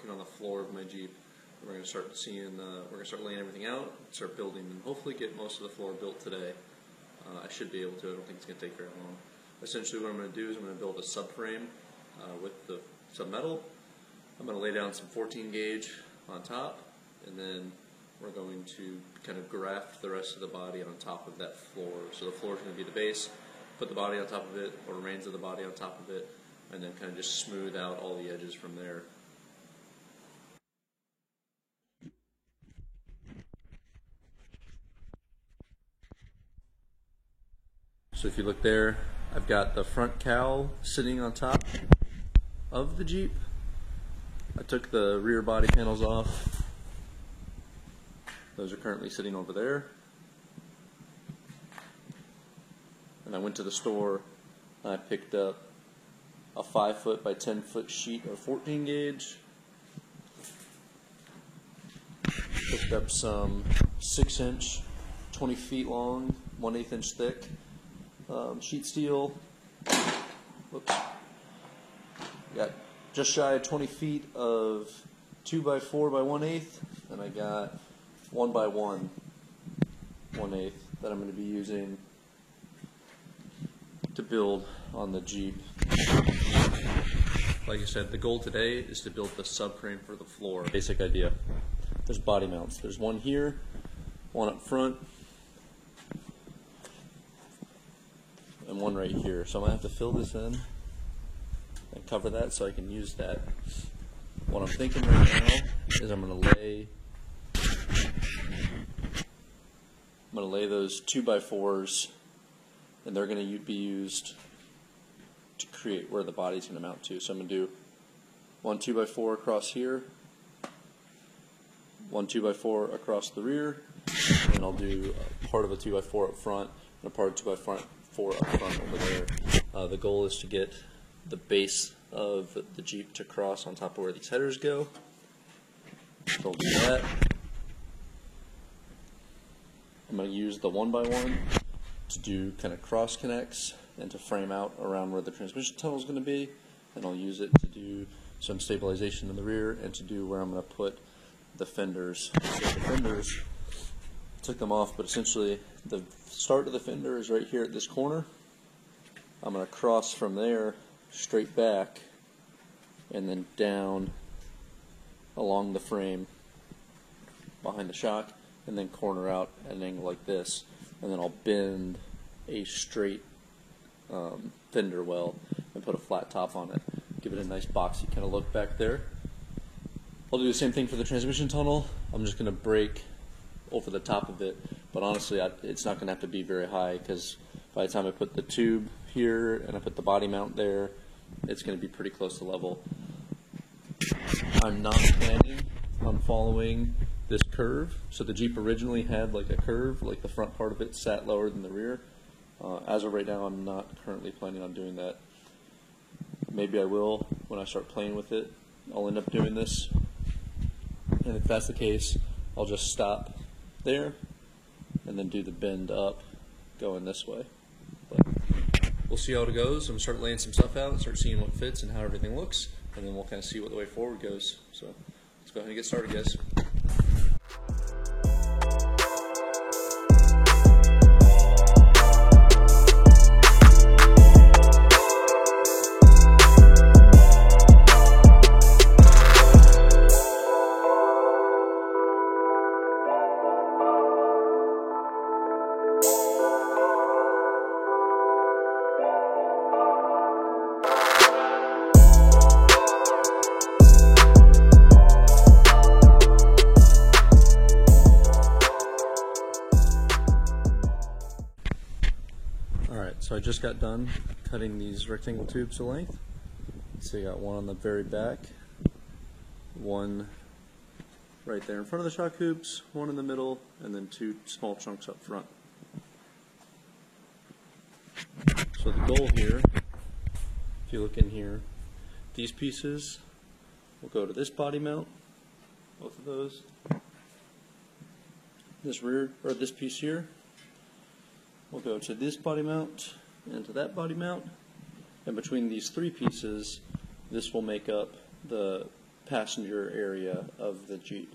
working on the floor of my Jeep. We're going to start seeing, we're going to start laying everything out, start building, and hopefully get most of the floor built today. I should be able to. I don't think it's going to take very long. Essentially what I'm going to do is I'm going to build a subframe with some metal. I'm going to lay down some 14 gauge on top, and then we're going to kind of graft the rest of the body on top of that floor. So the floor is going to be the base, put the body on top of it, or remains of the body on top of it, and then kind of just smooth out all the edges from there. So if you look there, I've got the front cowl sitting on top of the Jeep. I took the rear body panels off. Those are currently sitting over there. And I went to the store and I picked up a 5-foot by 10-foot sheet of 14 gauge. Picked up some 6-inch, 20 feet long, 1/8 inch thick sheet steel. Whoops. Got just shy of 20 feet of 2x4 by 1/8, and I got 1x1 1/8 that I'm going to be using to build on the Jeep. Like I said, the goal today is to build the subframe for the floor. Basic idea. There's body mounts. There's one here, one up front, and one right here. So I'm going to have to fill this in and cover that so I can use that. What I'm thinking right now is I'm going to lay those 2x4s, and they're going to be used to create where the body's going to mount to. So I'm going to do one 2x4 across here, one 2x4 across the rear, and then I'll do part of a 2x4 up front and a part of 2x4 up front over there. The goal is to get the base of the Jeep to cross on top of where these headers go. So I'll do that. I'm going to use the 1x1 to do kind of cross connects and to frame out around where the transmission tunnel is going to be, and I'll use it to do some stabilization in the rear and to do where I'm going to put the fenders. So the fenders, took them off, but essentially the start of the fender is right here at this corner. I'm going to cross from there straight back and then down along the frame behind the shock, and then corner out at an angle like this, and then I'll bend a straight fender well and put a flat top on it. Give it a nice boxy kind of look back there. I'll do the same thing for the transmission tunnel. I'm just going to break over the top of it, but honestly it's not going to have to be very high, because by the time I put the tube here and I put the body mount there, it's going to be pretty close to level. I'm not planning on following this curve. So the Jeep originally had like a curve, like the front part of it sat lower than the rear. As of right now, I'm not currently planning on doing that. Maybe I will when I start playing with it. I'll end up doing this, and if that's the case, I'll just stop there and then do the bend up going this way. But we'll see how it goes. I'm going to start laying some stuff out and start seeing what fits and how everything looks, and then we'll kind of see what the way forward goes. So let's go ahead and get started, guys. So I just got done cutting these rectangle tubes to length. So you got one on the very back, one right there in front of the shock hoops, one in the middle, and then 2 small chunks up front. So the goal here, if you look in here, these pieces will go to this body mount, both of those. This rear, or this piece here, will go to this body mount and to that body mount, and between these 3 pieces, this will make up the passenger area of the Jeep,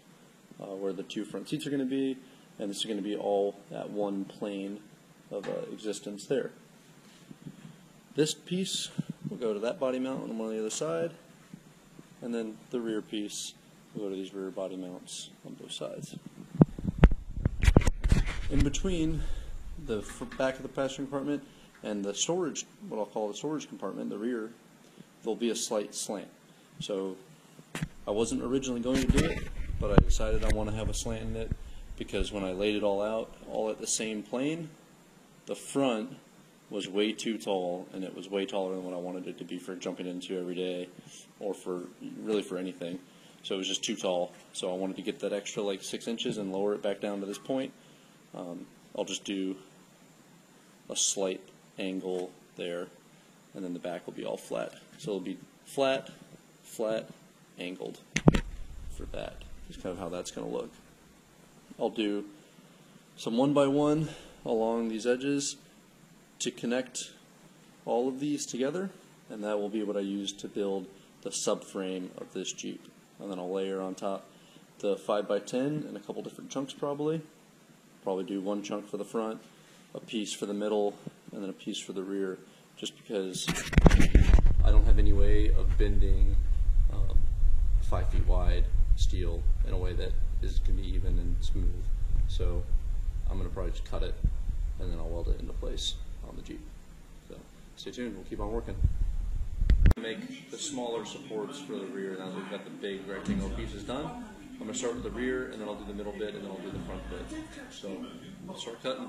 where the two front seats are going to be, and this is going to be all at one plane of existence there. This piece will go to that body mount on one on the other side, and then the rear piece will go to these rear body mounts on both sides. In between the back of the passenger compartment and the storage, what I'll call the storage compartment, the rear, there'll be a slight slant. So I wasn't originally going to do it, but I decided I want to have a slant in it because when I laid it all out, all at the same plane, the front was way too tall, and it was way taller than what I wanted it to be for jumping into every day, or for really for anything. So it was just too tall. So I wanted to get that extra like 6 inches and lower it back down to this point. I'll just do a slight angle there, and then the back will be all flat. So it'll be flat, flat, angled for that. Just kind of how that's going to look. I'll do some 1x1 along these edges to connect all of these together, and that will be what I use to build the subframe of this Jeep. And then I'll layer on top the 5x10 in a couple different chunks probably. Probably do one chunk for the front, a piece for the middle, and then a piece for the rear, just because I don't have any way of bending 5 feet wide steel in a way that is going to be even and smooth. So I'm going to probably just cut it, and then I'll weld it into place on the Jeep. So stay tuned, we'll keep on working. Make the smaller supports for the rear now that we've got the big rectangle pieces done. I'm going to start with the rear, and then I'll do the middle bit, and then I'll do the front bit. So I'll start cutting.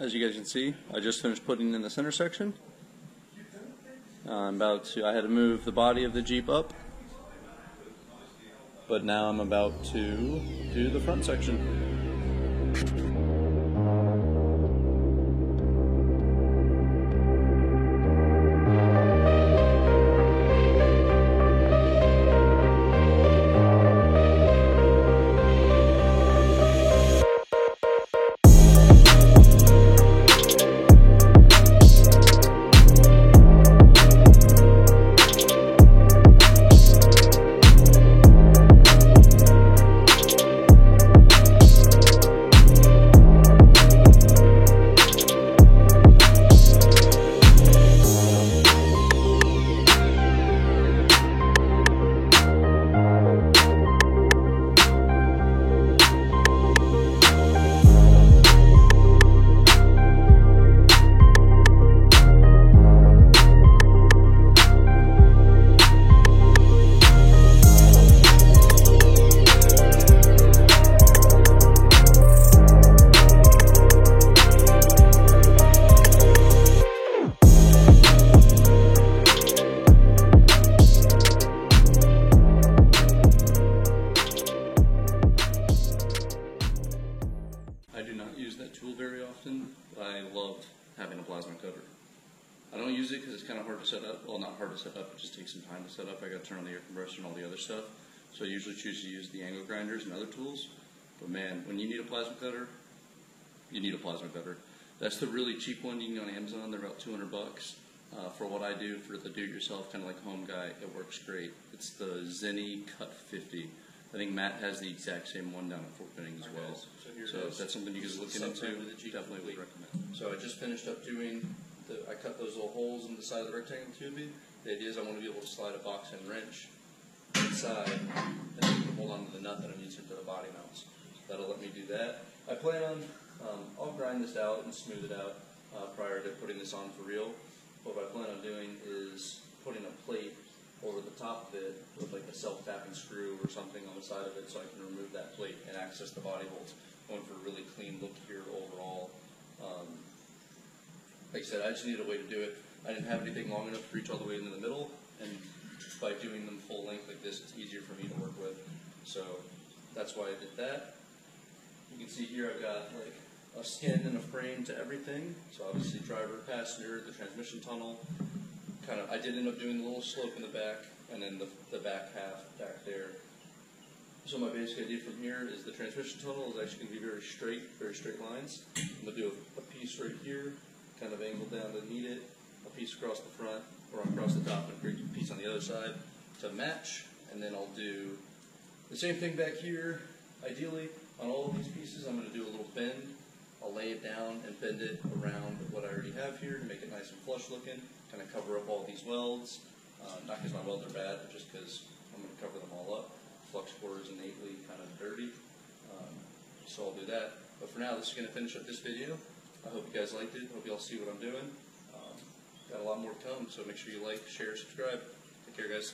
as you guys can see, I just finished putting in the center section. I had to move the body of the Jeep up, but now I'm about to do the front section. I do not use that tool very often, but I loved having a plasma cutter. I don't use it because it's kind of hard to set up. Well, not hard to set up, it just takes some time to set up. I got to turn on the air compressor and all the other stuff. So I usually choose to use the angle grinders and other tools. But man, when you need a plasma cutter, you need a plasma cutter. That's the really cheap one you can get on Amazon. They're about $200. For what I do, for the do-it-yourself kind of like home guy, it works great. It's the Zenny Cut 50. I think Matt has the exact same one down at Fort Benning as well. So if that's something you guys are looking into, definitely would recommend. So I just finished up doing, I cut those little holes in the side of the rectangle tubing. The idea is I want to be able to slide a box and wrench inside and then hold on to the nut that I'm using for the body mounts. That'll let me do that. I plan on, I'll grind this out and smooth it out prior to putting this on for real. But what I plan on doing is putting a plate over the top of it with like a self-tapping screw or something on the side of it so I can remove that plate and access the body bolts. Going for a really clean look here overall. Like I said, I just needed a way to do it. I didn't have anything long enough to reach all the way into the middle, and by doing them full length like this, it's easier for me to work with. So that's why I did that. You can see here I've got like a skin and a frame to everything. So obviously driver, passenger, the transmission tunnel. I did end up doing the little slope in the back, and then the back half back there. So my basic idea from here is the transmission tunnel is actually going to be very straight lines. I'm going to do a piece right here, kind of angled down to meet it, a piece across the front, or across the top, and a piece on the other side to match, and then I'll do the same thing back here. Ideally, on all of these pieces, I'm going to do a little bend. I'll lay it down and bend it around what I already have here to make it nice and flush looking, kind of cover up all these welds. Not because my welds are bad, but just because I'm going to cover them all up. Flux core is innately kind of dirty, so I'll do that. But for now, this is going to finish up this video. I hope you guys liked it. Hope you all see what I'm doing. Got a lot more to come, so make sure you like, share, subscribe. Take care, guys.